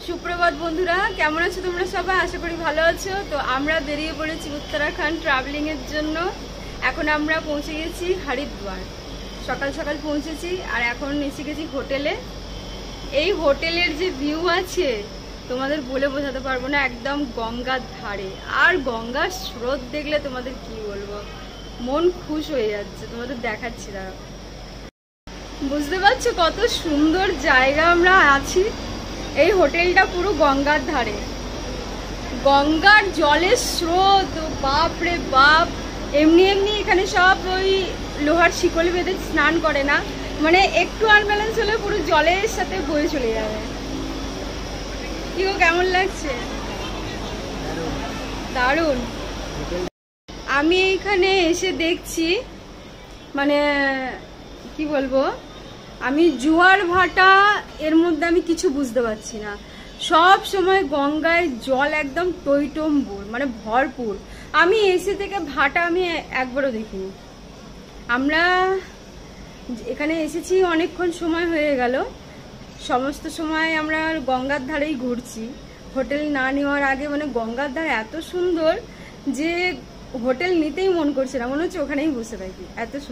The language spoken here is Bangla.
সুপ্রভাত বন্ধুরা, কেমন আছো তোমরা সবাই? আশা করি ভালো আছো। তো আমরা বেরিয়ে পড়েছি উত্তরাখণ্ড ট্রাভেলিং এর জন্য। এখন আমরা পৌঁছে গেছি হরিদ্বার, সকাল সকাল পৌঁছেছি আর এখন এসে গেছি হোটেলে। এই হোটেলের যে ভিউ আছে তোমাদের বলে বোঝাতে পারবো না, একদম গঙ্গার ধারে। আর গঙ্গার স্রোত দেখলে তোমাদের কি বলবো, মন খুশ হয়ে যাচ্ছে। তোমাদের দেখাচ্ছি, দাঁড়াও। বুঝতে পারছো কত সুন্দর জায়গা আমরা আছি। এই হোটেলটা পুরো গঙ্গার ধারে, গঙ্গার জলের স্রোত, বাপ রে বাপ। এমনি এমনি এখানে সব ওই লোহার শিকল বেঁধে স্নান করে না, মানে একটু আনব্যালেন্স হলে পুরো জলের সাথে বয়ে চলে যাবে। কি গো, কেমন লাগছে? দারুণ। আমি এইখানে এসে দেখছি, মানে কি বলবো, আমি জোয়ার ভাটা এর মধ্যে আমি কিছু বুঝতে পারছি না। সব সময় গঙ্গায় জল একদম টইটম্বুর, মানে ভরপুর। আমি এসে থেকে ভাটা আমি একবারও দেখিনি। আমরা এখানে এসেছি অনেকক্ষণ সময় হয়ে গেল, সমস্ত সময় আমরা গঙ্গার ধারেই ঘুরছি। হোটেল না নেওয়ার আগে মানে গঙ্গার ধার এত সুন্দর যে হোটেল নিতেই মন করছে না, মনে হচ্ছে ওখানেই বসে থাকি, এত সুন্দর।